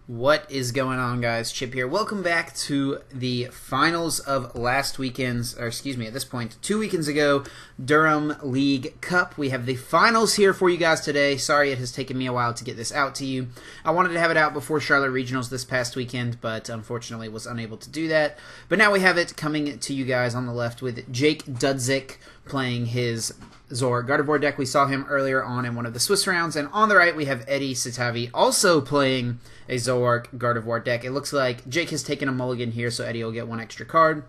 What is going on, guys? Chip here. Welcome back to the finals of last weekend's, or excuse me, at this point, 2 weekends ago, Durham League Cup. We have the finals here for you guys today. Sorry it has taken me a while to get this out to you. I wanted to have it out before Charlotte Regionals this past weekend, but unfortunately was unable to do that. But now we have it coming to you guys on the left with Jake Dudzik playing his Zoroark Gardevoir deck. We saw him earlier on in one of the Swiss rounds. And on the right, we have Eddie Sitavi also playing a Zoroark Gardevoir deck. It looks like Jake has taken a mulligan here, so Eddie will get one extra card.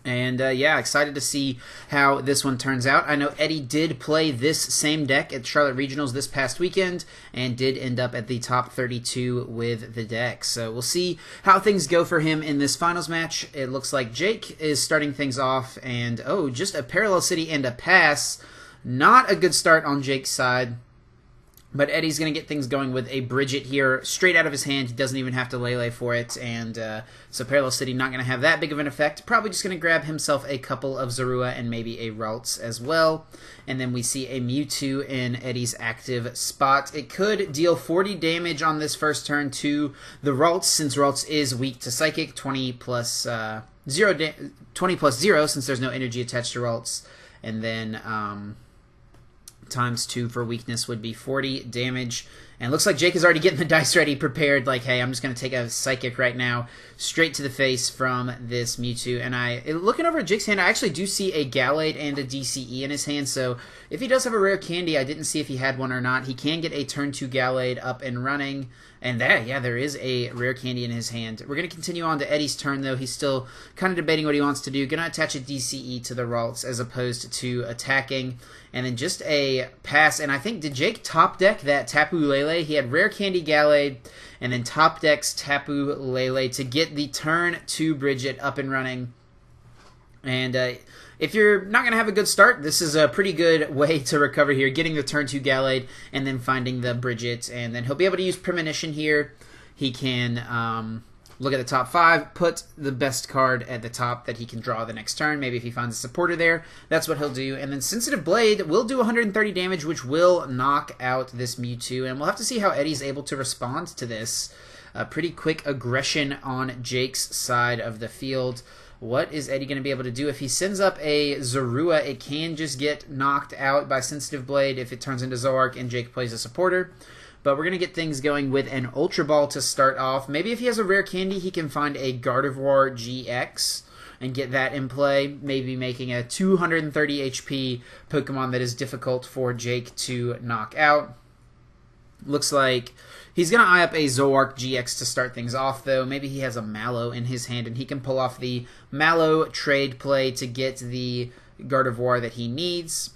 And yeah, excited to see how this one turns out. I know Eddie did play this same deck at Charlotte Regionals this past weekend and did end up at the top 32 with the deck. So we'll see how things go for him in this finals match. It looks like Jake is starting things off, and oh, just a Parallel City and a pass. Not a good start on Jake's side. But Eddie's going to get things going with a Bridget here straight out of his hand. He doesn't even have to Lele for it. And so Parallel City not going to have that big of an effect. Probably just going to grab himself a couple of Zorua and maybe a Ralts as well. And then we see a Mewtwo in Eddie's active spot. It could deal 40 damage on this first turn to the Ralts, since Ralts is weak to Psychic. 20 plus 0 since there's no energy attached to Ralts. And then times 2 for weakness would be 40 damage. And it looks like Jake is already getting the dice ready, prepared, like, hey, I'm just going to take a Psychic right now, straight to the face from this Mewtwo. And looking over at Jake's hand, I actually do see a Gallade and a DCE in his hand, so if he does have a rare candy, I didn't see if he had one or not. He can get a turn 2 Gallade up and running. And there is a rare candy in his hand. We're going to continue on to Eddie's turn, though. He's still kind of debating what he wants to do. Going to attach a DCE to the Ralts as opposed to attacking. And then just a pass. And I think, did Jake top deck that Tapu Lele? He had rare candy Gallade and then top decks Tapu Lele to get the turn 2 Bridget up and running. And if you're not going to have a good start, this is a pretty good way to recover here. Getting the turn 2 Gallade and then finding the Bridget. And then he'll be able to use Premonition here. He can look at the top 5, put the best card at the top that he can draw the next turn. Maybe if he finds a supporter there, that's what he'll do. And then Sensitive Blade will do 130 damage, which will knock out this Mewtwo. And we'll have to see how Eddie's able to respond to this. Pretty quick aggression on Jake's side of the field. What is Eddie going to be able to do? If he sends up a Zorua, it can just get knocked out by Sensitive Blade if it turns into Zoroark and Jake plays a supporter. But we're going to get things going with an Ultra Ball to start off. Maybe if he has a rare candy, he can find a Gardevoir GX and get that in play. Maybe making a 230 HP Pokemon that is difficult for Jake to knock out. Looks like he's going to eye up a Zoroark GX to start things off, though. Maybe he has a Mallow in his hand, and he can pull off the Mallow trade play to get the Gardevoir that he needs.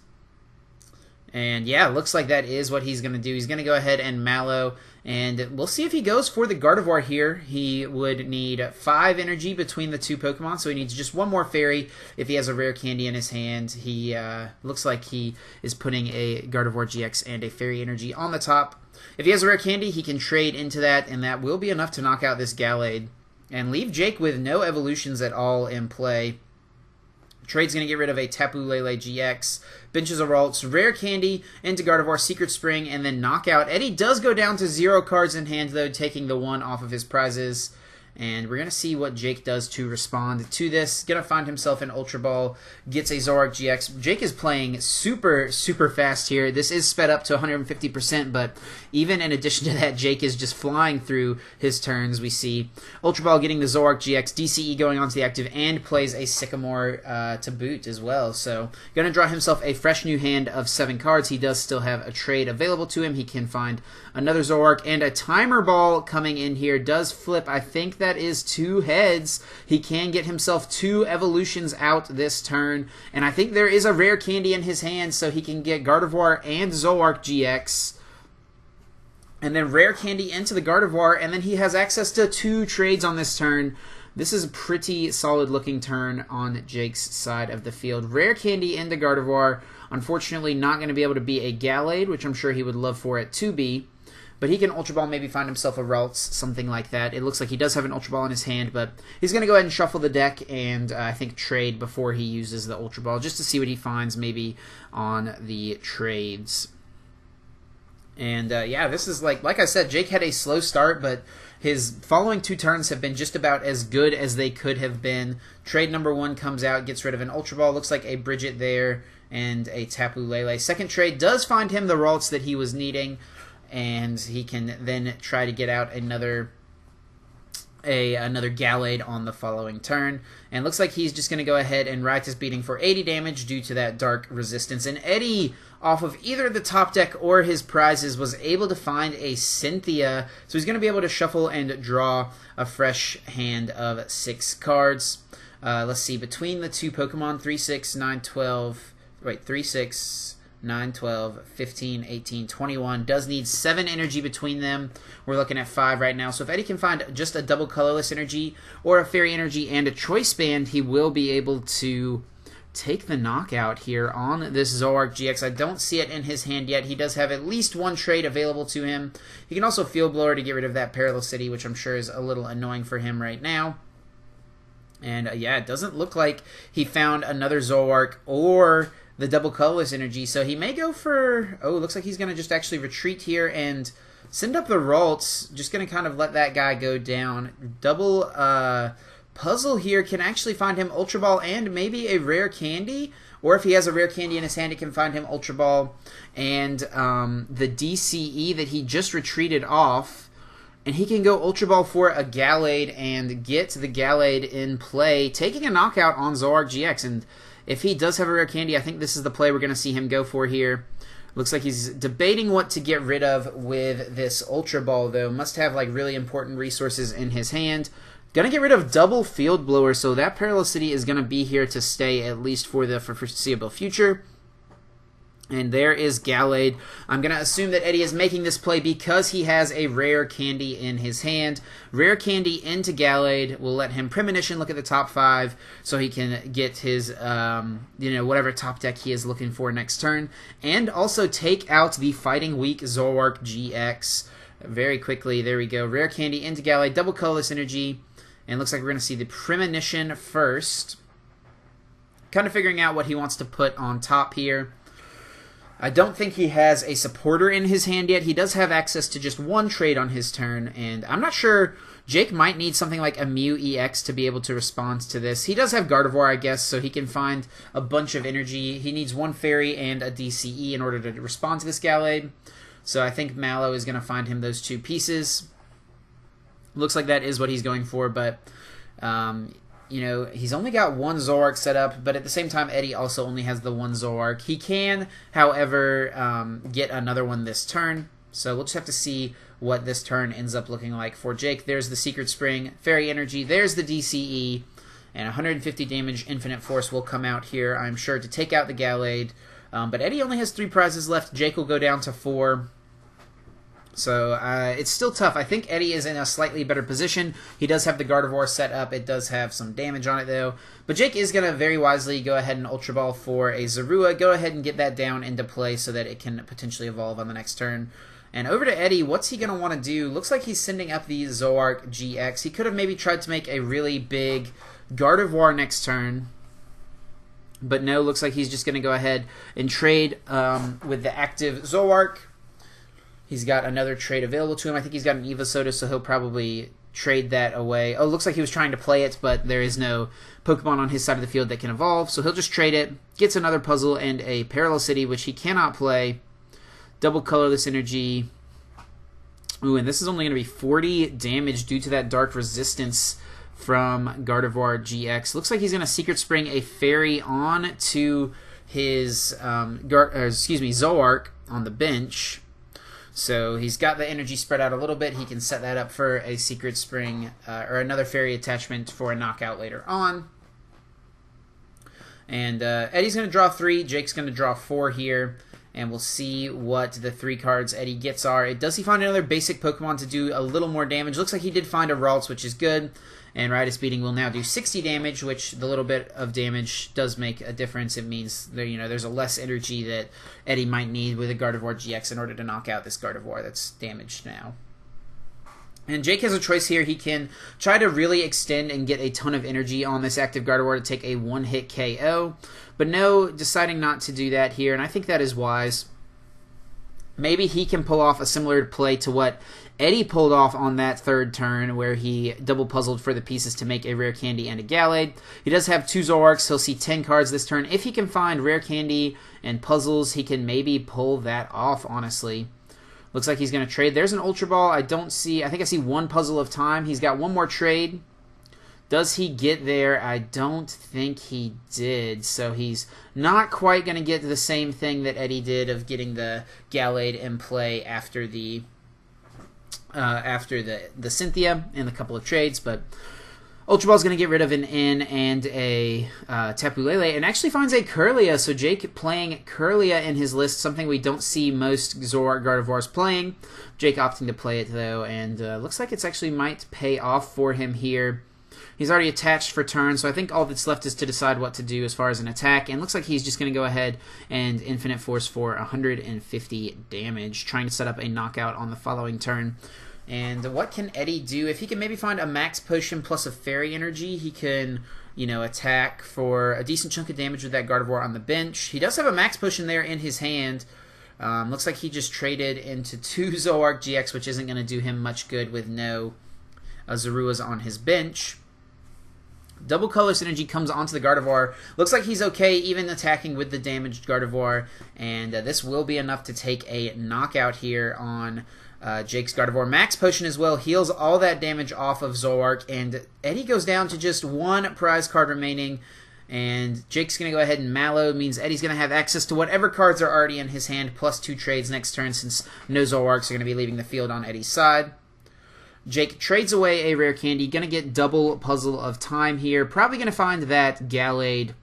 And yeah, looks like that is what he's going to do. He's going to go ahead and Mallow, and we'll see if he goes for the Gardevoir here. He would need 5 energy between the 2 Pokemon, so he needs just 1 more Fairy. If he has a rare candy in his hand, he looks like he is putting a Gardevoir GX and a Fairy energy on the top. If he has a rare candy, he can trade into that, and that will be enough to knock out this Gallade and leave Jake with no evolutions at all in play. Trade's going to get rid of a Tapu Lele GX, benches a Ralts, rare candy into Gardevoir, Secret Spring, and then knockout. Eddie does go down to 0 cards in hand, though, taking the 1 off of his prizes. And we're going to see what Jake does to respond to this. Going to find himself an Ultra Ball, gets a Zoroark GX. Jake is playing super, super fast here. This is sped up to 150%, but even in addition to that, Jake is just flying through his turns. We see Ultra Ball getting the Zoroark GX, DCE going onto the active, and plays a Sycamore to boot as well. So going to draw himself a fresh new hand of 7 cards. He does still have a trade available to him. He can find another Zoroark, and a Timer Ball coming in here does flip. I think that is 2 heads. He can get himself 2 evolutions out this turn, and I think there is a rare candy in his hand, so he can get Gardevoir and Zoroark GX, and then rare candy into the Gardevoir, and then he has access to 2 trades on this turn. This is a pretty solid looking turn on Jake's side of the field. Rare candy into Gardevoir. Unfortunately, not going to be able to be a Gallade, which I'm sure he would love for it to be. But he can Ultra Ball, maybe find himself a Ralts, something like that. It looks like he does have an Ultra Ball in his hand, but he's going to go ahead and shuffle the deck and I think trade before he uses the Ultra Ball, just to see what he finds maybe on the trades. And yeah, this is like I said, Jake had a slow start, but his following 2 turns have been just about as good as they could have been. Trade number 1 comes out, gets rid of an Ultra Ball. Looks like a Bridget there and a Tapu Lele. Second trade does find him the Ralts that he was needing, and he can then try to get out another Gallade on the following turn. And looks like he's just going to go ahead and Riotous Beating for 80 damage due to that Dark Resistance. And Eddie, off of either the top deck or his prizes, was able to find a Cynthia. So he's going to be able to shuffle and draw a fresh hand of 6 cards. Let's see, between the 2 Pokemon, 3, 6, 9, 12... Wait, 3, 6, 9, 12, 15, 18, 21. Does need 7 energy between them. We're looking at 5 right now. So if Eddie can find just a double colorless energy or a fairy energy and a choice band, he will be able to take the knockout here on this Zoroark GX. I don't see it in his hand yet. He does have at least 1 trade available to him. He can also Field Blower to get rid of that Perilous City, which I'm sure is a little annoying for him right now. And yeah, it doesn't look like he found another Zoroark or the double colorless energy, so he may go for... Oh, looks like he's going to just actually retreat here and send up the Ralts. Just going to kind of let that guy go down. Double puzzle here can actually find him Ultra Ball and maybe a rare candy. Or if he has a rare candy in his hand, it can find him Ultra Ball and the DCE that he just retreated off. And he can go Ultra Ball for a Gallade and get the Gallade in play, taking a knockout on Zoroark GX. And if he does have a rare candy, I think this is the play we're going to see him go for here. Looks like he's debating what to get rid of with this Ultra Ball, though. Must have like really important resources in his hand. Going to get rid of double Field Blower, so that Perilous City is going to be here to stay at least for the foreseeable future. And there is Gallade. I'm going to assume that Eddie is making this play because he has a rare candy in his hand. Rare candy into Gallade will let him Premonition look at the top 5 so he can get his, whatever top deck he is looking for next turn. And also take out the Fighting Weak Zoroark GX very quickly. There we go. Rare candy into Gallade. Double colorless energy. And looks like we're going to see the Premonition first. Kind of figuring out what he wants to put on top here. I don't think he has a supporter in his hand yet. He does have access to just 1 trade on his turn, and I'm not sure. Jake might need something like a Mew EX to be able to respond to this. He does have Gardevoir, I guess, so he can find a bunch of energy. He needs 1 Fairy and a DCE in order to respond to this Gallade. So I think Mallow is going to find him those 2 pieces. Looks like that is what he's going for, but... he's only got 1 Zoroark set up, but at the same time, Eddie also only has the 1 Zoroark. He can, however, get another one this turn, so we'll just have to see what this turn ends up looking like for Jake. There's the Secret Spring, Fairy Energy, there's the DCE, and 150 damage Infinite Force will come out here, I'm sure, to take out the Gallade. But Eddie only has 3 prizes left. Jake will go down to 4. So it's still tough. I think Eddie is in a slightly better position. He does have the Gardevoir set up. It does have some damage on it, though. But Jake is going to very wisely go ahead and Ultra Ball for a Zorua. Go ahead and get that down into play so that it can potentially evolve on the next turn. And over to Eddie, what's he going to want to do? Looks like he's sending up the Zoroark GX. He could have maybe tried to make a really big Gardevoir next turn. But no, looks like he's just going to go ahead and trade with the active Zoroark. He's got another trade available to him. I think he's got an Evosoda, so he'll probably trade that away. Oh, looks like he was trying to play it, but there is no Pokemon on his side of the field that can evolve, so he'll just trade it. Gets another puzzle and a Perilous City, which he cannot play. Double colorless energy. Ooh, and this is only going to be 40 damage due to that Dark Resistance from Gardevoir GX. Looks like he's going to Secret Spring a Fairy on to his Zoroark on the bench. So he's got the energy spread out a little bit. He can set that up for a Secret Spring or another Fairy attachment for a knockout later on. And Eddie's going to draw 3. Jake's going to draw 4 here. And we'll see what the 3 cards Eddie gets are. Does he find another basic Pokemon to do a little more damage? Looks like he did find a Ralts, which is good. And Riotous Beating will now do 60 damage, which the little bit of damage does make a difference. It means there's a less energy that Eddie might need with a Gardevoir GX in order to knock out this Gardevoir that's damaged now. And Jake has a choice here. He can try to really extend and get a ton of energy on this active Gardevoir to take a 1-hit KO. But no, deciding not to do that here, and I think that is wise. maybe he can pull off a similar play to what Eddie pulled off on that third turn, where he double puzzled for the pieces to make a Rare Candy and a Gallade. He does have 2 Zoroarks. He'll see 10 cards this turn. If he can find Rare Candy and puzzles, he can maybe pull that off, honestly. Looks like he's going to trade. There's an Ultra Ball. I think I see 1 puzzle of time. He's got 1 more trade. Does he get there? I don't think he did. So he's not quite going to get the same thing that Eddie did of getting the Gallade in play after the Cynthia and a couple of trades. But Ultra Ball's going to get rid of an N and a Tapu Lele, and actually finds a Kirlia. So Jake playing Kirlia in his list, something we don't see most Zoroark Gardevoirs playing. Jake opting to play it, though, and looks like it's actually might pay off for him here. He's already attached for turn, so I think all that's left is to decide what to do as far as an attack. And looks like he's just going to go ahead and Infinite Force for 150 damage, trying to set up a knockout on the following turn. And what can Eddie do? If he can maybe find a Max Potion plus a Fairy Energy, he can, attack for a decent chunk of damage with that Gardevoir on the bench. He does have a Max Potion there in his hand. Looks like he just traded into 2 Zoroark GX, which isn't going to do him much good with no Zoruas on his bench. Double Colorless Energy comes onto the Gardevoir. Looks like he's okay even attacking with the damaged Gardevoir, and this will be enough to take a knockout here on Jake's Gardevoir. Max Potion as well heals all that damage off of Zoroark, and Eddie goes down to just 1 prize card remaining, and Jake's going to go ahead and Mallow. Means Eddie's going to have access to whatever cards are already in his hand, plus 2 trades next turn, since no Zoroarks are going to be leaving the field on Eddie's side. Jake trades away a Rare Candy. Going to get double Puzzle of Time here. Probably going to find that Gallade.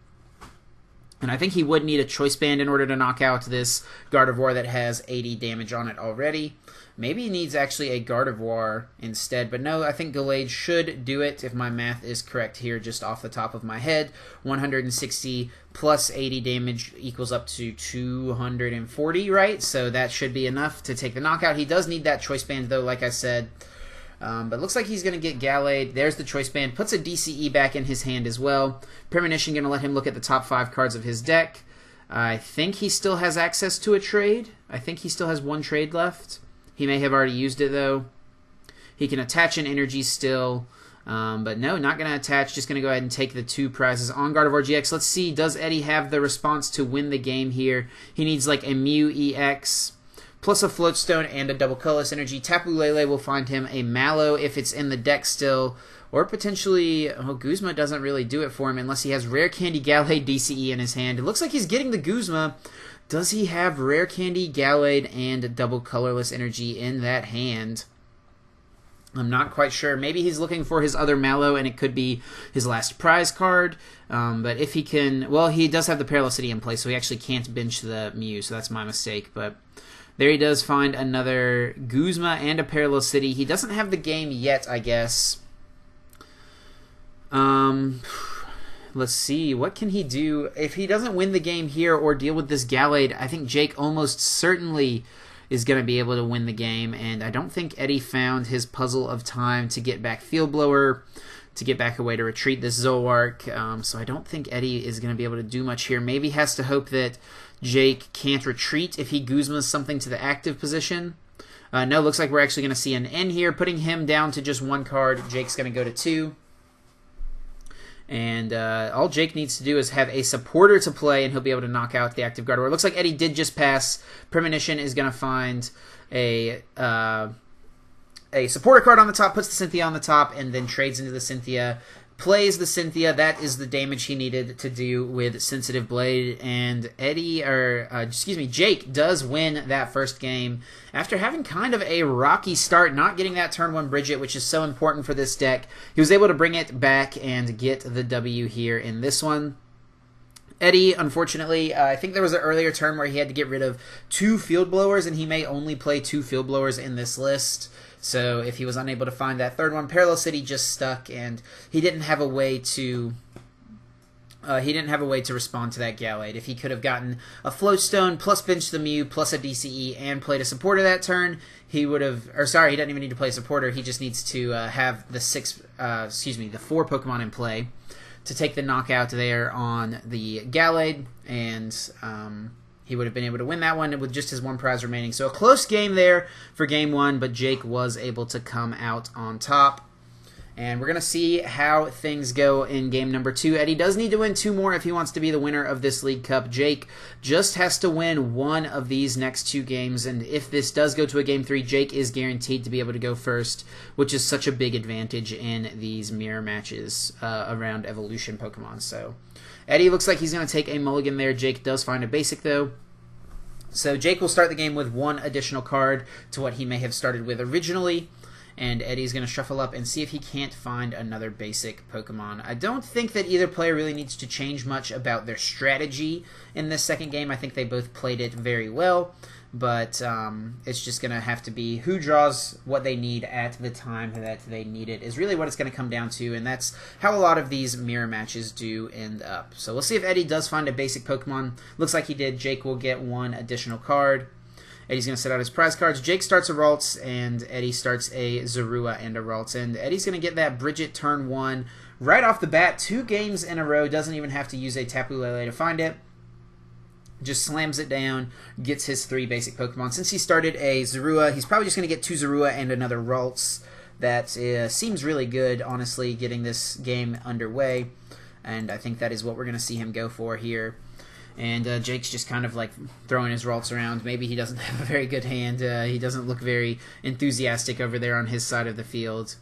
And I think he would need a Choice Band in order to knock out this Gardevoir that has 80 damage on it already. Maybe he needs actually a Gardevoir instead. But no, I think Gallade should do it if my math is correct here just off the top of my head. 160 plus 80 damage equals up to 240, right? So that should be enough to take the knockout. He does need that Choice Band though, like I said. But looks like he's going to get Gallade. There's the Choice Band. Puts a DCE back in his hand as well. Premonition going to let him look at the top 5 cards of his deck. I think he still has access to a trade. I think he still has 1 trade left. He may have already used it, though. He can attach an energy still. But no, not going to attach. Just going to go ahead and take the 2 prizes on Gardevoir GX. Let's see, does Eddie have the response to win the game here? He needs like a Mew EX, plus a Floatstone and a Double Colorless Energy. Tapu Lele will find him a Mallow if it's in the deck still. Or potentially, Guzma doesn't really do it for him unless he has Rare Candy Gallade DCE in his hand. It looks like he's getting the Guzma. Does he have Rare Candy Gallade and Double Colorless Energy in that hand? I'm not quite sure. Maybe he's looking for his other Mallow, and it could be his last prize card. But if he can... Well, he does have the Paralocity in place, so he actually can't bench the Mew, so that's my mistake. But there he does find another Guzma and a Paralocity. He doesn't have the game yet, I guess. Let's see. What can he do? If he doesn't win the game here or deal with this Gallade, I think Jake almost certainly is going to be able to win the game. And I don't think Eddie found his Puzzle of Time to get back Field Blower, to get back a way to retreat this Zoroark. So I don't think Eddie is going to be able to do much here. Maybe has to hope that Jake can't retreat if he Guzmas something to the active position. No, looks like we're actually going to see an N here, putting him down to just 1 card. Jake's going to go to 2. And all Jake needs to do is have a supporter to play, and he'll be able to knock out the active Gardevoir. Looks like Eddie did just pass. Premonition is going to find a supporter card on the top, puts the Cynthia on the top, and then trades into the Cynthia. Plays the Cynthia. That is the damage he needed to do with Sensitive Blade. And Jake does win that first game after having kind of a rocky start, not getting that turn 1 Bridget, which is so important for this deck. He was able to bring it back and get the W here in this one. Eddie, unfortunately, I think there was an earlier turn where he had to get rid of 2 Field Blowers, and he may only play 2 Field Blowers in this list. So if he was unable to find that third one, Paralocity just stuck, and he didn't have a way to respond to that Gallade. If he could have gotten a Floatstone plus bench the Mew plus a DCE and played a supporter that turn, he would have. Or sorry, he doesn't even need to play a supporter. He just needs to have the 4 Pokemon in play to take the knockout there on the Gallade, and he would have been able to win that one with just his one prize remaining. So a close game there for game 1, but Jake was able to come out on top. And we're going to see how things go in game number 2. Eddie does need to win 2 more if he wants to be the winner of this League Cup. Jake just has to win 1 of these next 2 games, and if this does go to a game 3, Jake is guaranteed to be able to go first, which is such a big advantage in these mirror matches around evolution Pokemon. So Eddie looks like he's going to take a mulligan there. Jake does find a basic, though. So Jake will start the game with 1 additional card to what he may have started with originally. And Eddie's going to shuffle up and see if he can't find another basic Pokemon. I don't think that either player really needs to change much about their strategy in this second game. I think they both played it very well, but it's just going to have to be who draws what they need at the time that they need it is really what it's going to come down to, and that's how a lot of these mirror matches do end up. So we'll see if Eddie does find a basic Pokemon. Looks like he did. Jake will get 1 additional card. Eddie's going to set out his prize cards. Jake starts a Ralts, and Eddie starts a Zorua and a Ralts. And Eddie's going to get that Bridget turn 1 right off the bat. 2 games in a row. Doesn't even have to use a Tapu Lele to find it. Just slams it down, gets his 3 basic Pokemon. Since he started a Zorua, he's probably just going to get 2 Zorua and another Ralts. That seems really good, honestly, getting this game underway. And I think that is what we're going to see him go for here. And Jake's just kind of like throwing his Ralts around. Maybe he doesn't have a very good hand. He doesn't look very enthusiastic over there on his side of the field.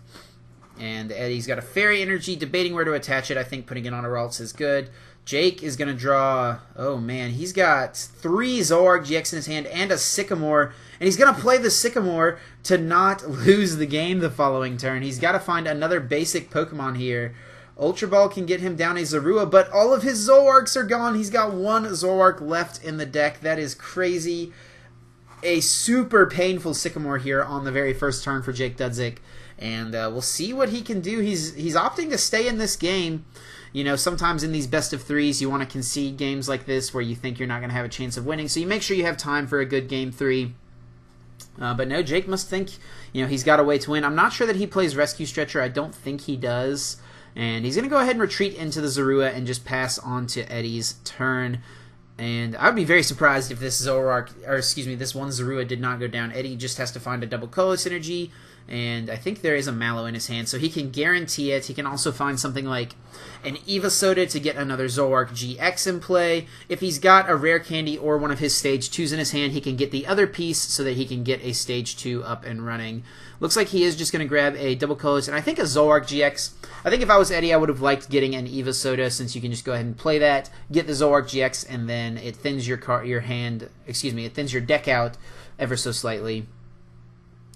And Eddie's got a Fairy Energy, debating where to attach it. I think putting it on a Ralts is good. Jake is going to draw... Oh, man. He's got 3 Zoroark GX in his hand and a Sycamore. And he's going to play the Sycamore to not lose the game the following turn. He's got to find another basic Pokemon here. Ultra Ball can get him down a Zorua, but all of his Zoroarks are gone. He's got 1 Zoroark left in the deck. That is crazy. A super painful Sycamore here on the very first turn for Jake Dudzik. And we'll see what he can do. He's opting to stay in this game. You know, sometimes in these best of 3s, you want to concede games like this where you think you're not going to have a chance of winning. So you make sure you have time for a good game 3. But no, Jake must think, you know, he's got a way to win. I'm not sure that he plays Rescue Stretcher. I don't think he does. And he's going to go ahead and retreat into the Zorua and just pass on to Eddie's turn. And I would be very surprised if this Zoroark, or excuse me, this one Zorua did not go down. Eddie just has to find a double colorless energy, and I think there is a Mallow in his hand, so he can guarantee it. He can also find something like an Evosoda to get another Zoroark GX in play. If he's got a Rare Candy or one of his Stage 2s in his hand, he can get the other piece so that he can get a Stage 2 up and running. Looks like he is just going to grab a double colorless, and I think a Zoroark GX. I think if I was Eddie, I would have liked getting an Evosoda, since you can just go ahead and play that, get the Zoroark GX, and then it thins your it thins your deck out ever so slightly.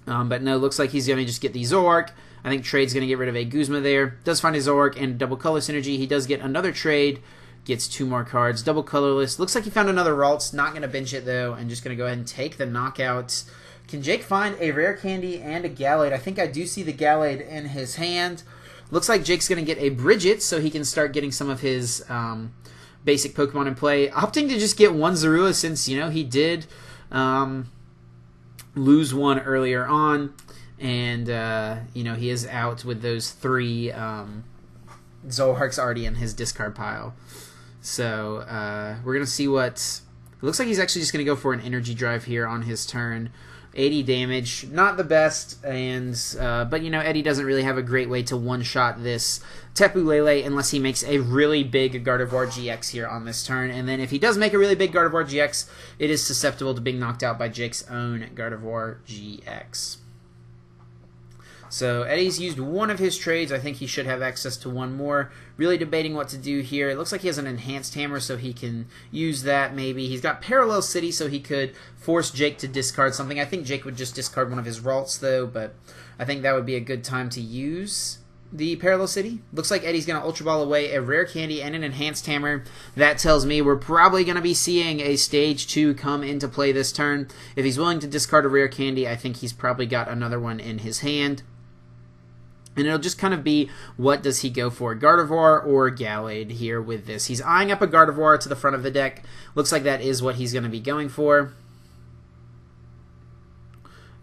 But no, looks like he's going to just get the Zoroark. I think Trade's going to get rid of a Guzma there. Does find a Zoroark and a double colorless energy. He does get another Trade. Gets 2 more cards. Double colorless. Looks like he found another Ralts. Not going to bench it, though, and just going to go ahead and take the knockout. Can Jake find a Rare Candy and a Gallade? I think I do see the Gallade in his hand. Looks like Jake's going to get a Bridget, so he can start getting some of his basic Pokemon in play. Opting to just get 1 Zorua, since, you know, he did lose 1 earlier on. And, you know, he is out with those 3 Zoroarks already in his discard pile. So, we're going to see what... It looks like he's actually just going to go for an Energy Drive here on his turn. 80 damage, not the best, and but you know, Eddie doesn't really have a great way to one-shot this Tapu Lele unless he makes a really big Gardevoir GX here on this turn, and then if he does make a really big Gardevoir GX, it is susceptible to being knocked out by Jake's own Gardevoir GX. So Eddie's used 1 of his trades. I think he should have access to 1 more. Really debating what to do here. It looks like he has an Enhanced Hammer, so he can use that maybe. He's got Parallel City, so he could force Jake to discard something. I think Jake would just discard one of his Ralts, though, but I think that would be a good time to use the Parallel City. Looks like Eddie's going to Ultra Ball away a Rare Candy and an Enhanced Hammer. That tells me we're probably going to be seeing a Stage 2 come into play this turn. If he's willing to discard a Rare Candy, I think he's probably got another one in his hand. And it'll just kind of be, what does he go for, Gardevoir or Gallade here with this. He's eyeing up a Gardevoir to the front of the deck. Looks like that is what he's going to be going for.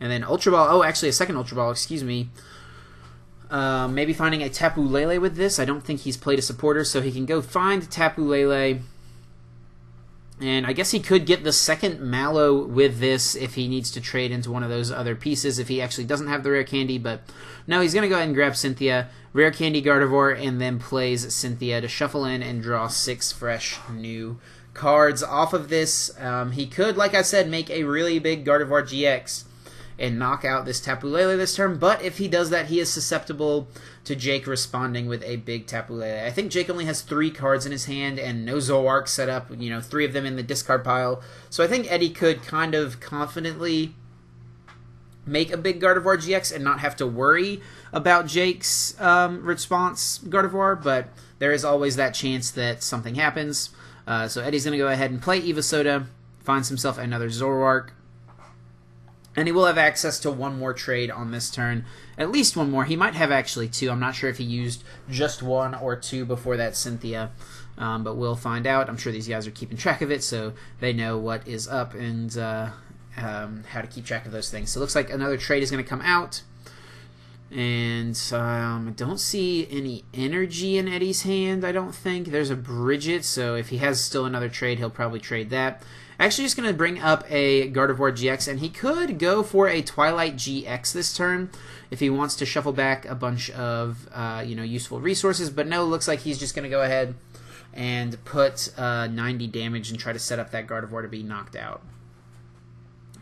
And then Ultra Ball, oh, actually a second Ultra Ball, excuse me. Maybe finding a Tapu Lele with this. I don't think he's played a supporter, so he can go find Tapu Lele. And I guess he could get the second Mallow with this if he needs to trade into one of those other pieces, if he actually doesn't have the rare candy. But no, he's going to go ahead and grab Cynthia, rare candy Gardevoir, and then plays Cynthia to shuffle in and draw 6 fresh new cards off of this. He could, like I said, make a really big Gardevoir GX and knock out this Tapu Lele this turn, but if he does that, he is susceptible to Jake responding with a big Tapu Lele. I think Jake only has 3 cards in his hand and no Zoroark set up, 3 of them in the discard pile. So I think Eddie could kind of confidently make a big Gardevoir GX and not have to worry about Jake's response Gardevoir, but there is always that chance that something happens. So Eddie's going to go ahead and play Evosoda, finds himself another Zoroark, and he will have access to one more trade on this turn. At least one more. He might have actually 2. I'm not sure if he used just 1 or 2 before that Cynthia, but we'll find out. I'm sure these guys are keeping track of it, so they know what is up and how to keep track of those things. So it looks like another trade is going to come out. And I don't see any energy in Eddie's hand, I don't think. There's a Bridget, so if he has still another trade, he'll probably trade that. Actually just going to bring up a Gardevoir GX, and he could go for a Twilight GX this turn if he wants to shuffle back a bunch of useful resources. But no, looks like he's just going to go ahead and put 90 damage and try to set up that Gardevoir to be knocked out.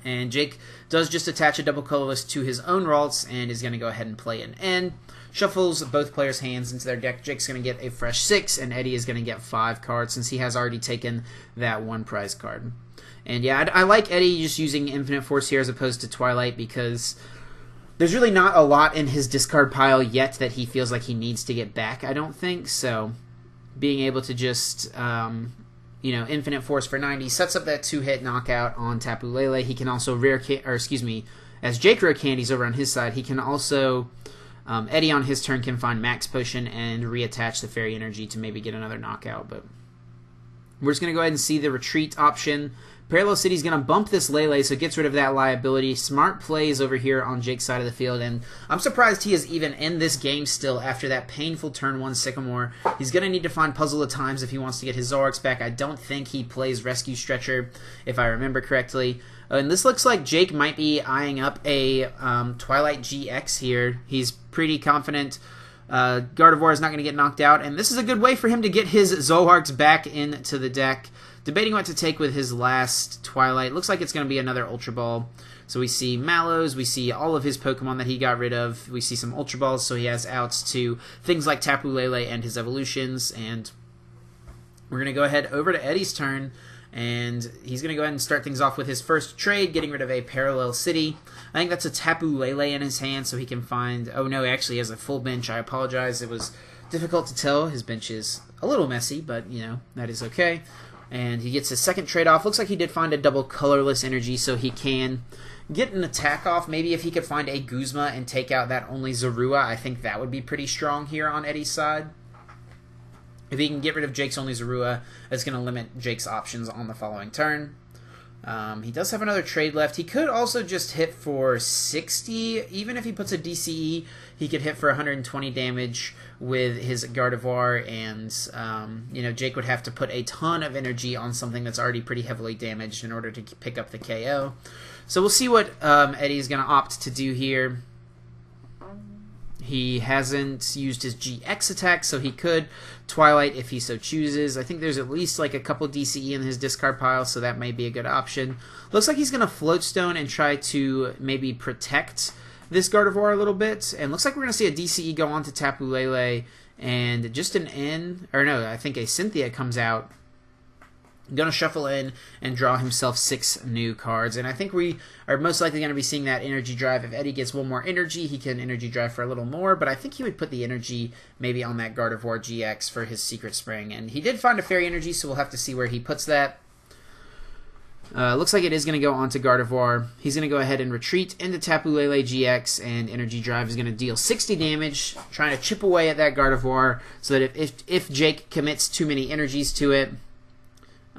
And Jake does just attach a double colorless to his own Ralts and is going to go ahead and play an N. Shuffles both players' hands into their deck. Jake's going to get a fresh 6, and Eddie is going to get 5 cards since he has already taken that 1 prize card. And yeah, I like Eddie just using Infinite Force here as opposed to Twilight because there's really not a lot in his discard pile yet that he feels like he needs to get back, I don't think. So being able to just Infinite Force for 90 sets up that 2-hit knockout on Tapu Lele. He can also as Jake rare candies over on his side, he can also Eddie on his turn can find Max Potion and reattach the Fairy Energy to maybe get another knockout. But we're just going to go ahead and see the retreat option. Parallel City's going to bump this Lele, so it gets rid of that liability. Smart plays over here on Jake's side of the field, and I'm surprised he is even in this game still after that painful turn 1 Sycamore. He's going to need to find Puzzle of Times if he wants to get his Zoroarks back. I don't think he plays Rescue Stretcher, if I remember correctly. And this looks like Jake might be eyeing up a Twilight GX here. He's pretty confident Gardevoir is not going to get knocked out, and this is a good way for him to get his Zoroarks back into the deck. Debating what to take with his last Twilight. Looks like it's going to be another Ultra Ball. So we see Mallows, we see all of his Pokemon that he got rid of, we see some Ultra Balls, so he has outs to things like Tapu Lele and his evolutions, and we're going to go ahead over to Eddie's turn, and he's going to go ahead and start things off with his first trade, getting rid of a Parallel City. I think that's a Tapu Lele in his hand, so he can find... Oh no, actually he has a full bench. I apologize. It was difficult to tell. His bench is a little messy, but, that is okay. And he gets his second trade off. Looks like he did find a double colorless energy, so he can get an attack off. Maybe if he could find a Guzma and take out that only Zorua, I think that would be pretty strong here on Eddie's side. If he can get rid of Jake's only Zorua, that's going to limit Jake's options on the following turn. He does have another trade left. He could also just hit for 60. Even if he puts a DCE, he could hit for 120 damage with his Gardevoir, and Jake would have to put a ton of energy on something that's already pretty heavily damaged in order to pick up the KO. So we'll see what Eddie's going to opt to do here. He hasn't used his GX attack, so he could Twilight if he so chooses. I think there's at least like a couple DCE in his discard pile, so that may be a good option. Looks like he's going to Float Stone and try to maybe protect this Gardevoir a little bit. And looks like we're going to see a DCE go on to Tapu Lele, and just an N, or no, I think a Cynthia comes out. Going to shuffle in and draw himself 6 new cards. And I think we are most likely going to be seeing that Energy Drive. If Eddie gets one more energy, he can Energy Drive for a little more. But I think he would put the energy maybe on that Gardevoir GX for his Secret Spring. And he did find a Fairy Energy, so we'll have to see where he puts that. Looks like it is going to go on to Gardevoir. He's going to go ahead and retreat into Tapu Lele GX, and Energy Drive is going to deal 60 damage, trying to chip away at that Gardevoir so that if Jake commits too many energies to it,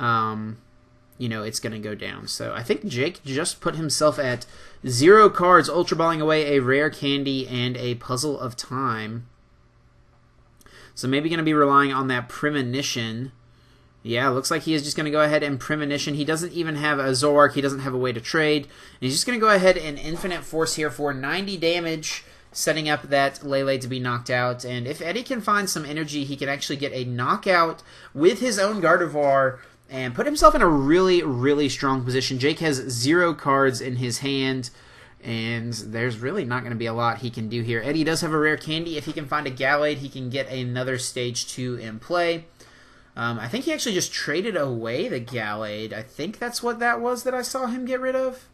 it's going to go down. So I think Jake just put himself at 0 cards, Ultra Balling away a Rare Candy and a Puzzle of Time. So maybe going to be relying on that Premonition Yeah, looks like he is just going to go ahead and Premonition. He doesn't even have a Zoroark. He doesn't have a way to trade. And he's just going to go ahead and Infinite Force here for 90 damage, setting up that Lele to be knocked out. And if Eddie can find some energy, he can actually get a knockout with his own Gardevoir and put himself in a really, really strong position. Jake has 0 cards in his hand, and there's really not going to be a lot he can do here. Eddie does have a rare candy. If he can find a Gallade, he can get another Stage 2 in play. I think he actually just traded away the Gallade. I think that's what that was that I saw him get rid of.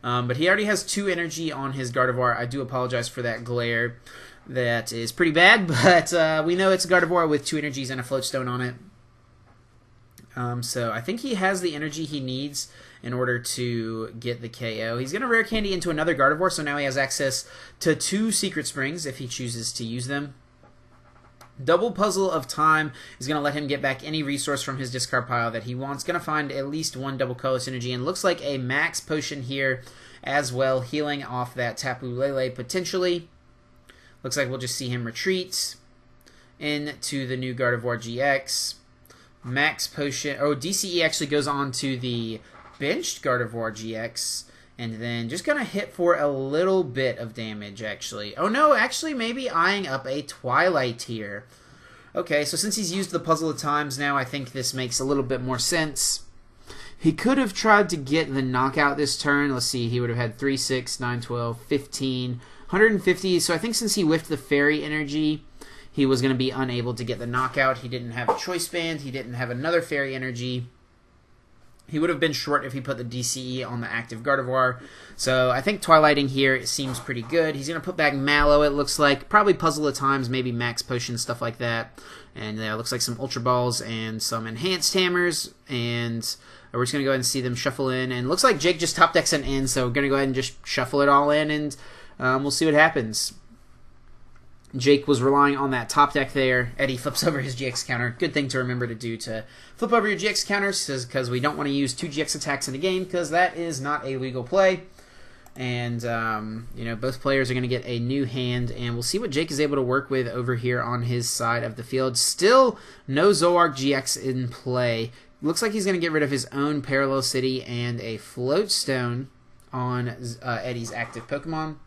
But he already has 2 energy on his Gardevoir. I do apologize for that glare. That is pretty bad, but we know it's a Gardevoir with 2 energies and a Float Stone on it. So I think he has the energy he needs in order to get the KO. He's going to Rare Candy into another Gardevoir, so now he has access to 2 Secret Springs if he chooses to use them. Double Puzzle of Time is going to let him get back any resource from his discard pile that he wants. Going to find at least 1 double colorless energy, and looks like a Max Potion here as well, healing off that Tapu Lele potentially. Looks like we'll just see him retreat into the new Gardevoir GX. Max Potion, DCE actually goes on to the benched Gardevoir GX, and then just going to hit for a little bit of damage, actually. Oh, no, actually maybe eyeing up a Twilight here. Okay, so since he's used the Puzzle of Times now, I think this makes a little bit more sense. He could have tried to get the knockout this turn. Let's see, he would have had 3, 6, 9, 12, 15, 150. So I think since he whiffed the Fairy Energy, he was going to be unable to get the knockout. He didn't have a Choice Band. He didn't have another Fairy Energy. He would have been short if he put the DCE on the active Gardevoir. So I think Twilighting here seems pretty good. He's going to put back Mallow, it looks like. Probably Puzzle of Times, maybe Max Potion, stuff like that. And looks like some Ultra Balls and some Enhanced Hammers. And we're just going to go ahead and see them shuffle in. And looks like Jake just top decks an in, so we're going to go ahead and just shuffle it all in, and we'll see what happens. Jake was relying on that top deck there. Eddie flips over his GX counter. Good thing to remember to do, to flip over your GX counters, because we don't want to use 2 GX attacks in a game, because that is not a legal play. And, both players are going to get a new hand, and we'll see what Jake is able to work with over here on his side of the field. Still no Zoroark GX in play. Looks like he's going to get rid of his own Parallel City and a Float Stone on Eddie's active Pokemon.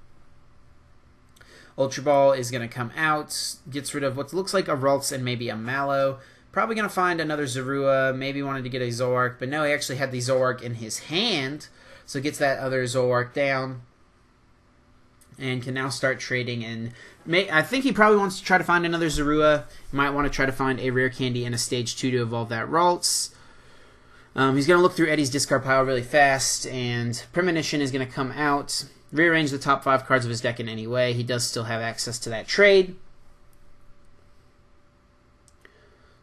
Ultra Ball is going to come out, gets rid of what looks like a Ralts and maybe a Mallow. Probably going to find another Zorua, maybe wanted to get a Zoroark, but no, he actually had the Zoroark in his hand, so gets that other Zoroark down, and can now start trading. And I think he probably wants to try to find another Zorua. He might want to try to find a Rare Candy in a Stage 2 to evolve that Ralts. He's going to look through Eddie's discard pile really fast, and Premonition is going to come out. Rearrange the top 5 cards of his deck in any way. He does still have access to that trade.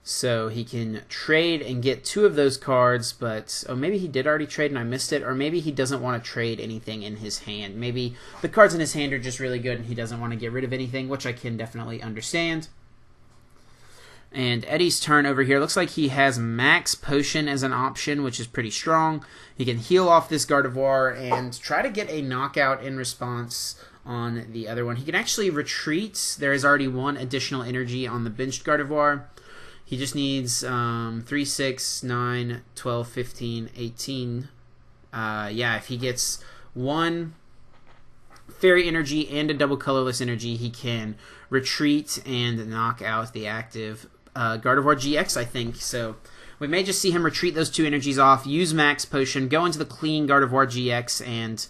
So he can trade and get 2 of those cards, but maybe he did already trade and I missed it, or maybe he doesn't want to trade anything in his hand. Maybe the cards in his hand are just really good and he doesn't want to get rid of anything, which I can definitely understand. And Eddie's turn over here. Looks like he has Max Potion as an option, which is pretty strong. He can heal off this Gardevoir and try to get a knockout in response on the other one. He can actually retreat. There is already 1 additional energy on the benched Gardevoir. He just needs 3, 6, 9, 12, 15, 18. If he gets 1 Fairy Energy and a double colorless energy, he can retreat and knock out the active Gardevoir GX, I think. So we may just see him retreat those 2 energies off, use Max Potion, go into the clean Gardevoir GX, and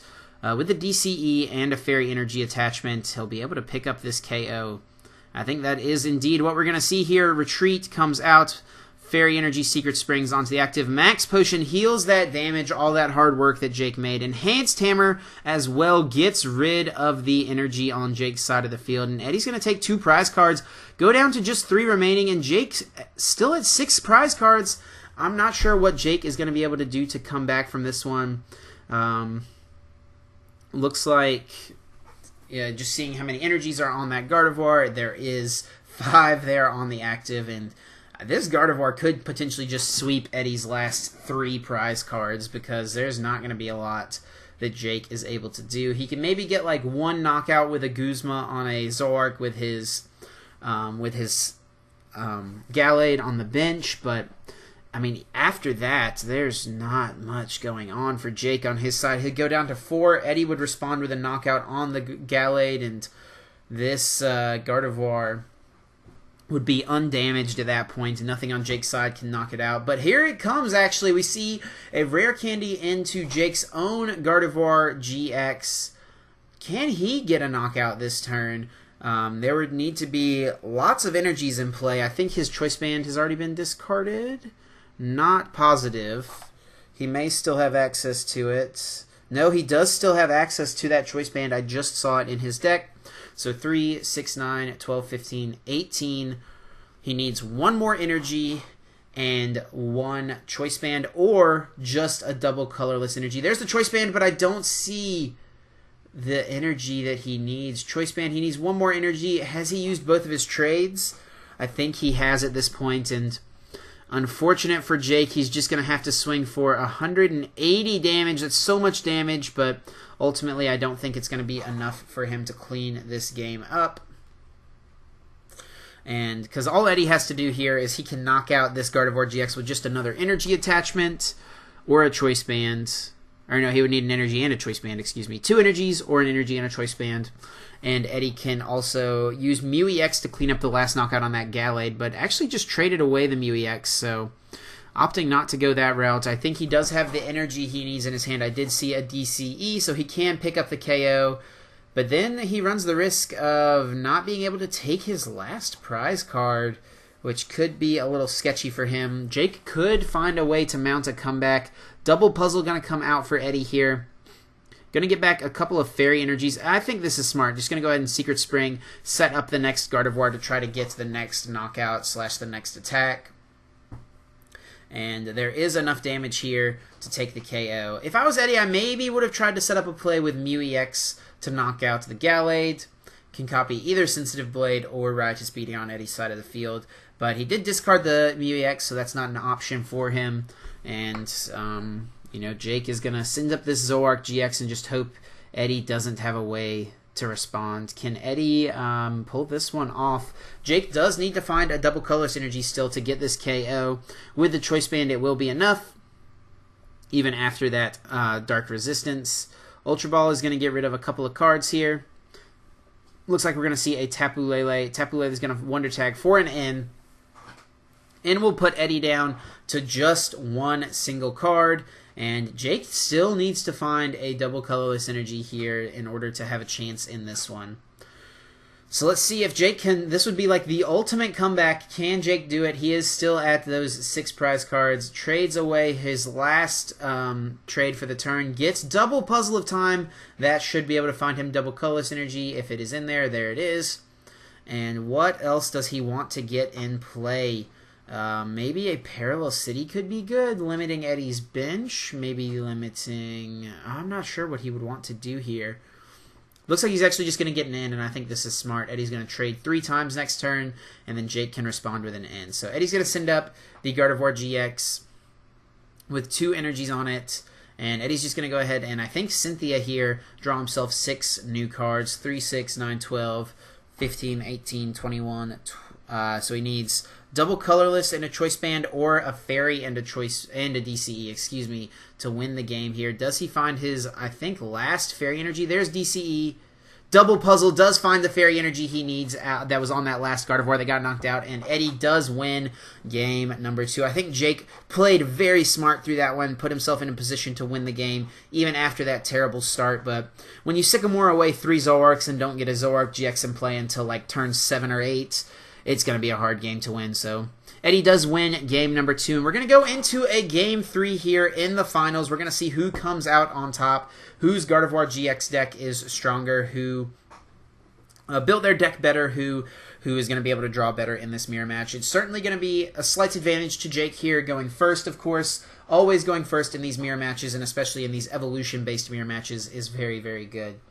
with the DCE and a Fairy Energy attachment, he'll be able to pick up this KO. I think that is indeed what we're going to see here. Retreat comes out, Fairy Energy Secret Springs onto the active. Max Potion heals that damage, all that hard work that Jake made. Enhanced Hammer as well gets rid of the energy on Jake's side of the field. And Eddie's going to take 2 prize cards, go down to just 3 remaining, and Jake's still at 6 prize cards. I'm not sure what Jake is going to be able to do to come back from this one. Looks like, just seeing how many energies are on that Gardevoir, there is 5 there on the active, and this Gardevoir could potentially just sweep Eddie's last 3 prize cards, because there's not going to be a lot that Jake is able to do. He can maybe get like 1 knockout with a Guzma on a Zoroark with his Gallade on the bench, but I mean, after that, there's not much going on for Jake on his side. He'd go down to 4. Eddie would respond with a knockout on the Gallade, and this Gardevoir would be undamaged at that point. Nothing on Jake's side can knock it out. But here it comes, actually. We see a rare candy into Jake's own Gardevoir GX. Can he get a knockout this turn? There would need to be lots of energies in play. I think his Choice Band has already been discarded. Not positive. He may still have access to it. No, he does still have access to that Choice Band. I just saw it in his deck. So 3, 6, 9, 12, 15, 18. He needs 1 more energy and 1 Choice Band, or just a double colorless energy. There's the Choice Band, but I don't see the energy that he needs. Choice Band, he needs 1 more energy. Has he used both of his trades? I think he has at this point, and unfortunate for Jake, he's just going to have to swing for 180 damage. That's so much damage, but ultimately I don't think it's going to be enough for him to clean this game up. And because all Eddie has to do here is he can knock out this Gardevoir GX with just another energy attachment or a Choice Band. Or no, he would need an energy and a Choice Band, excuse me. 2 energies or an energy and a Choice Band. And Eddie can also use Mew EX to clean up the last knockout on that Gallade, but actually just traded away the Mew EX, so opting not to go that route. I think he does have the energy he needs in his hand. I did see a DCE, so he can pick up the KO, but then he runs the risk of not being able to take his last prize card, which could be a little sketchy for him. Jake could find a way to mount a comeback. Double puzzle going to come out for Eddie here. Going to get back a couple of fairy energies. I think this is smart. Just going to go ahead and Secret Spring, set up the next Gardevoir to try to get to the next knockout / the next attack. And there is enough damage here to take the KO. If I was Eddie, I maybe would have tried to set up a play with Mew EX to knock out the Gallade. Can copy either Sensitive Blade or Riotous Beating on Eddie's side of the field. But he did discard the Mew EX, so that's not an option for him. And, you know, Jake is going to send up this Zoroark GX and just hope Eddie doesn't have a way to respond. Can Eddie pull this one off? Jake does need to find a double colorless energy still to get this KO. With the Choice Band, it will be enough. Even after that Dark Resistance. Ultra Ball is going to get rid of a couple of cards here. Looks like we're going to see a Tapu Lele. Tapu Lele is going to Wonder Tag for an N. And we'll put Eddie down to just 1 single card. And Jake still needs to find a double colorless energy here in order to have a chance in this one. So let's see if Jake can... This would be like the ultimate comeback. Can Jake do it? He is still at those 6 prize cards. Trades away his last trade for the turn. Gets double Puzzle of Time. That should be able to find him double colorless energy. If it is in there, there it is. And what else does he want to get in play? Maybe a Parallel City could be good, limiting Eddie's bench, maybe limiting... I'm not sure what he would want to do here. Looks like he's actually just going to get an N, and I think this is smart. Eddie's going to trade 3 times next turn, and then Jake can respond with an N. So Eddie's going to send up the Gardevoir GX with 2 energies on it, and Eddie's just going to go ahead and I think Cynthia here, draw himself 6 new cards, 3, 6, 9, 12, 15, 18, 21, so he needs double colorless and a Choice Band, or a fairy and a choice and a DCE, excuse me, to win the game here. Does he find his, I think, last fairy energy? There's DCE. Double puzzle does find the fairy energy he needs that was on that last Gardevoir that got knocked out, and Eddie does win game number 2. I think Jake played very smart through that one, put himself in a position to win the game even after that terrible start. But when you Sycamore away 3 Zoroarks and don't get a Zoroark GX in play until like turn 7 or 8, it's going to be a hard game to win. So Eddie does win game number 2. And we're going to go into a game 3 here in the finals. We're going to see who comes out on top, whose Gardevoir GX deck is stronger, who built their deck better, who is going to be able to draw better in this mirror match. It's certainly going to be a slight advantage to Jake here, going first, of course. Always going first in these mirror matches, and especially in these evolution-based mirror matches, is very, very good.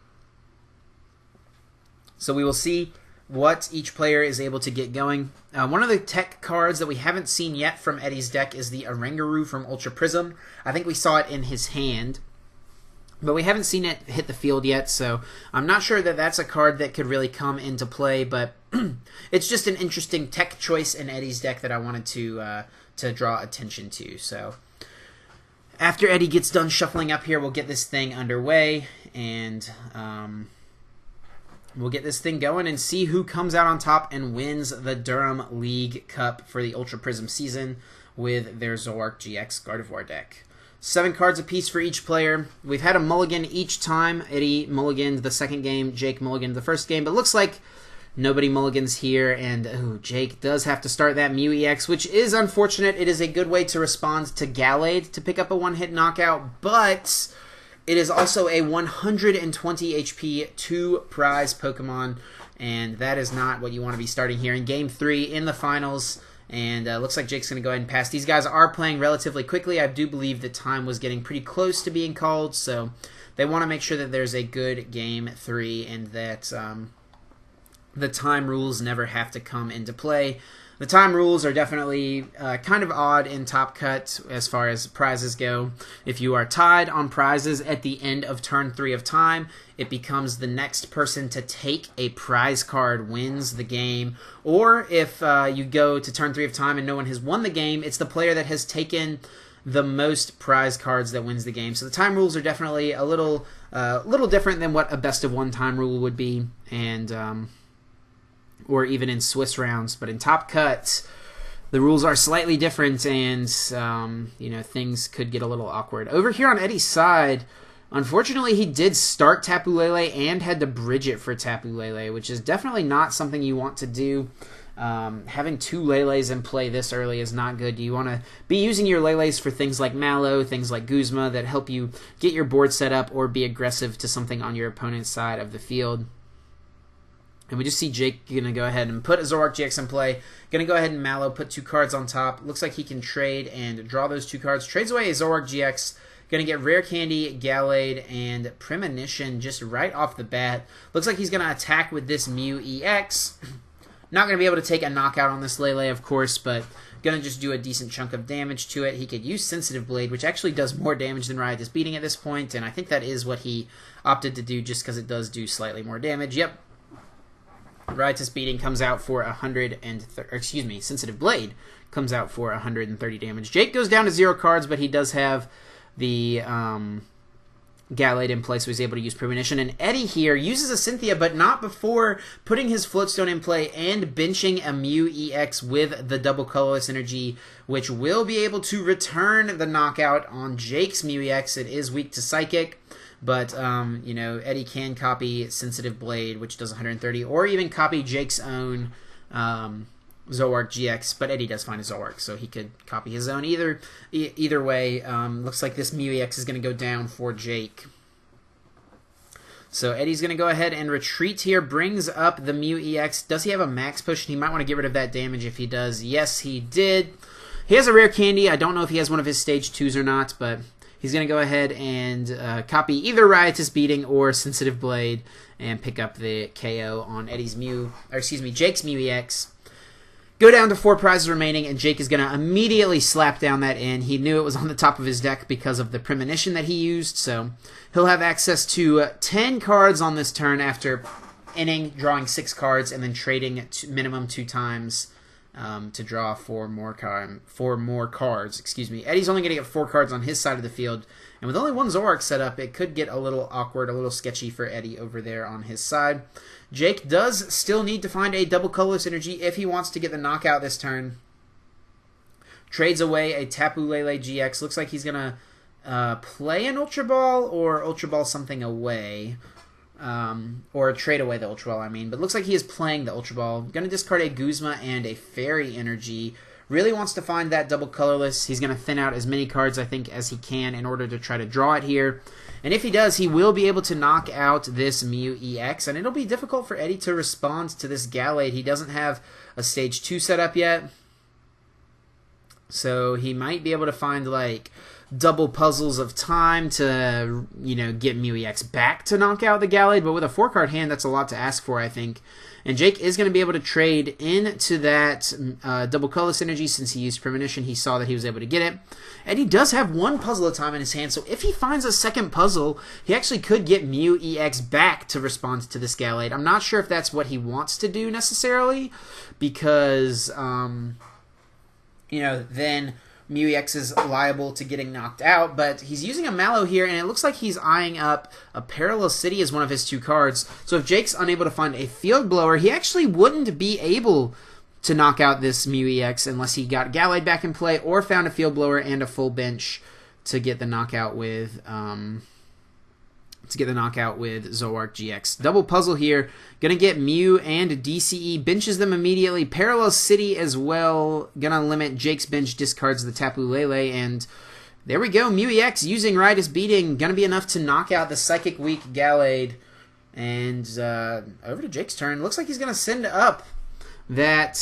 So we will see what each player is able to get going. One of the tech cards that we haven't seen yet from Eddie's deck is the Oranguru from Ultra Prism. I think we saw it in his hand. But we haven't seen it hit the field yet, so I'm not sure that that's a card that could really come into play, but it's just an interesting tech choice in Eddie's deck that I wanted to draw attention to. So after Eddie gets done shuffling up here, we'll get this thing underway, and we'll get this thing going and see who comes out on top and wins the Durham League Cup for the Ultra Prism season with their Zoroark GX Gardevoir deck. 7 cards apiece for each player. We've had a mulligan each time. Eddie mulliganed the second game, Jake mulliganed the first game, but looks like nobody mulligans here, and Jake does have to start that Mew EX, which is unfortunate. It is a good way to respond to Gallade to pick up a one-hit knockout, but it is also a 120 HP 2-prize Pokemon, and that is not what you want to be starting here in Game 3 in the finals. And looks like Jake's going to go ahead and pass. These guys are playing relatively quickly. I do believe the time was getting pretty close to being called, so they want to make sure that there's a good Game 3 and that the time rules never have to come into play. The time rules are definitely kind of odd in Top Cut as far as prizes go. If you are tied on prizes at the end of turn 3 of time, it becomes the next person to take a prize card wins the game. Or if you go to turn 3 of time and no one has won the game, it's the player that has taken the most prize cards that wins the game. So the time rules are definitely a little different than what a best of one time rule would be, and or even in Swiss rounds. But in Top Cut, the rules are slightly different, and things could get a little awkward. Over here on Eddie's side, unfortunately, he did start Tapu Lele and had to bridge it for Tapu Lele, which is definitely not something you want to do. Having 2 Leles in play this early is not good. You want to be using your Leles for things like Mallow, things like Guzma that help you get your board set up or be aggressive to something on your opponent's side of the field. And we just see Jake going to go ahead and put a Zoroark GX in play. Going to go ahead and Mallow, put 2 cards on top. Looks like he can trade and draw those 2 cards. Trades away a Zoroark GX. Going to get Rare Candy, Gallade, and Premonition just right off the bat. Looks like he's going to attack with this Mew EX. Not going to be able to take a knockout on this Lele, of course, but going to just do a decent chunk of damage to it. He could use Sensitive Blade, which actually does more damage than Riot is Beating at this point, and I think that is what he opted to do just because it does do slightly more damage. Yep. Riotous Beating comes out for Sensitive Blade comes out for 130 damage. Jake goes down to 0 cards, but he does have the Gallade in play, so he's able to use Premonition. And Eddie here uses a Cynthia, but not before putting his Floatstone in play and benching a Mew EX with the double colorless energy, which will be able to return the knockout on Jake's Mew EX. It is weak to Psychic. But, Eddie can copy Sensitive Blade, which does 130, or even copy Jake's own Zoroark GX, but Eddie does find a Zoroark, so he could copy his own. Either way, looks like this Mew EX is going to go down for Jake. So Eddie's going to go ahead and retreat here, brings up the Mew EX. Does he have a max push? He might want to get rid of that damage if he does. Yes, he did. He has a Rare Candy. I don't know if he has one of his Stage 2s or not, but he's going to go ahead and copy either Riotous Beating or Sensitive Blade and pick up the KO on Jake's Mew EX. Go down to 4 prizes remaining, and Jake is going to immediately slap down that in. He knew it was on the top of his deck because of the Premonition that he used, so he'll have access to 10 cards on this turn after drawing 6 cards, and then trading minimum 2 times to draw 4 more cards. Eddie's only going to get 4 cards on his side of the field, and with only 1 Zoroark set up, it could get a little awkward, a little sketchy for Eddie over there on his side. Jake does still need to find a double colorless energy if he wants to get the knockout this turn. Trades away a Tapu Lele GX. Looks like he's going to play an Ultra Ball or Ultra Ball something away. Or trade away the Ultra Ball, I mean. But looks like he is playing the Ultra Ball. Going to discard a Guzma and a Fairy Energy. Really wants to find that double colorless. He's going to thin out as many cards, I think, as he can in order to try to draw it here. And if he does, he will be able to knock out this Mew EX. And it'll be difficult for Eddie to respond to this Gallade. He doesn't have a Stage 2 set up yet. So he might be able to find, like, double puzzles of time to, you know, get Mew EX back to knock out the Gallade, but with a 4-card hand, that's a lot to ask for, I think. And Jake is going to be able to trade into that double colorless energy since he used Premonition. He saw that he was able to get it. And he does have one puzzle at a time in his hand, so if he finds a second puzzle, he actually could get Mew EX back to respond to this Gallade. I'm not sure if that's what he wants to do necessarily, because, you know, then Mew EX is liable to getting knocked out, but he's using a Mallow here, and it looks like he's eyeing up a Parallel City as one of his 2 cards. So if Jake's unable to find a Field Blower, he actually wouldn't be able to knock out this Mew EX unless he got Gallade back in play or found a Field Blower and a full bench to get the knockout with Zoroark GX. Double puzzle here. Gonna get Mew and DCE. Benches them immediately. Parallel City as well. Gonna limit Jake's bench. Discards the Tapu Lele. And there we go. Mew EX using Riotous Beating. Gonna be enough to knock out the Psychic Weak Gallade. And over to Jake's turn. Looks like he's gonna send up that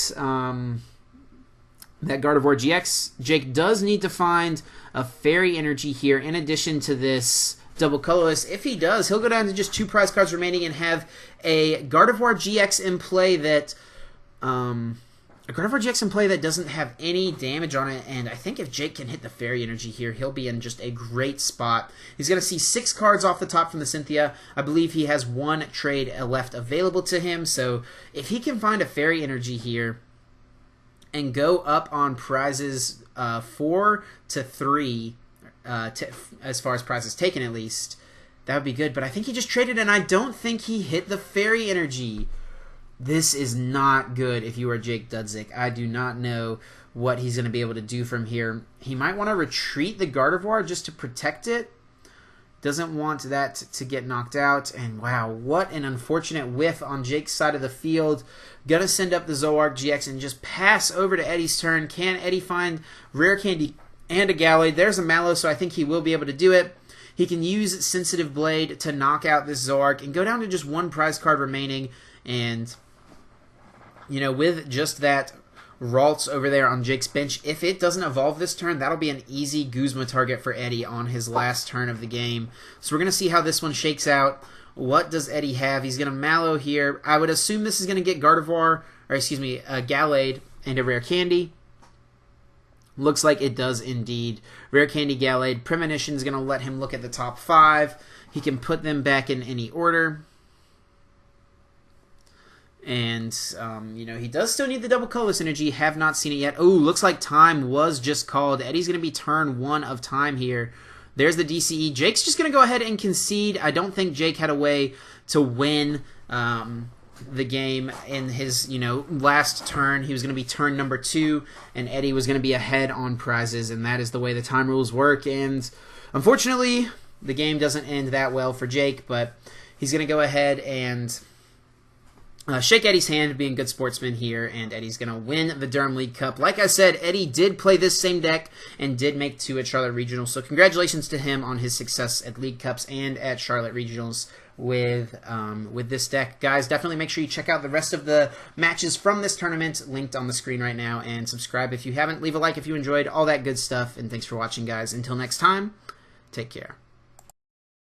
Gardevoir GX. Jake does need to find a Fairy Energy here in addition to this double colorless. If he does, he'll go down to just 2 prize cards remaining and have a Gardevoir GX in play that doesn't have any damage on it. And I think if Jake can hit the Fairy Energy here, he'll be in just a great spot. He's going to see 6 cards off the top from the Cynthia. I believe he has 1 trade left available to him. So if he can find a Fairy Energy here and go up on prizes 4 to 3, as far as prizes taken at least, that would be good. But I think he just traded, and I don't think he hit the Fairy Energy. This is not good if you are Jake Dudzik. I do not know what he's going to be able to do from here. He might want to retreat the Gardevoir just to protect it. Doesn't want that to get knocked out. And wow, what an unfortunate whiff on Jake's side of the field. Gonna send up the Zoroark GX and just pass over to Eddie's turn. Can Eddie find Rare Candy and a Gallade? There's a Mallow, so I think he will be able to do it. He can use Sensitive Blade to knock out this Zoroark and go down to just 1 prize card remaining. And, you know, with just that Ralts over there on Jake's bench, if it doesn't evolve this turn, that'll be an easy Guzma target for Eddie on his last turn of the game. So we're going to see how this one shakes out. What does Eddie have? He's going to Mallow here. I would assume this is going to get Gardevoir, or excuse me, a Gallade and a Rare Candy. Looks like it does indeed. Rare Candy, Gallade. Premonition is going to let him look at the top 5. He can put them back in any order. And, you know, he does still need the double colorless energy. Have not seen it yet. Oh, looks like time was just called. Eddie's going to be turn 1 of time here. There's the DCE. Jake's just going to go ahead and concede. I don't think Jake had a way to win the game in his, you know, last turn. He was going to be turn number 2, and Eddie was going to be ahead on prizes, and that is the way the time rules work. And unfortunately, the game doesn't end that well for Jake, but he's going to go ahead and shake Eddie's hand, being a good sportsman here, and Eddie's going to win the Durham League Cup. Like I said, Eddie did play this same deck and did make 2 at Charlotte Regionals, so congratulations to him on his success at League Cups and at Charlotte Regionals with this deck. Guys, definitely make sure you check out the rest of the matches from this tournament, linked on the screen right now, and subscribe if you haven't. Leave a like if you enjoyed, all that good stuff, and thanks for watching, guys. Until next time, take care.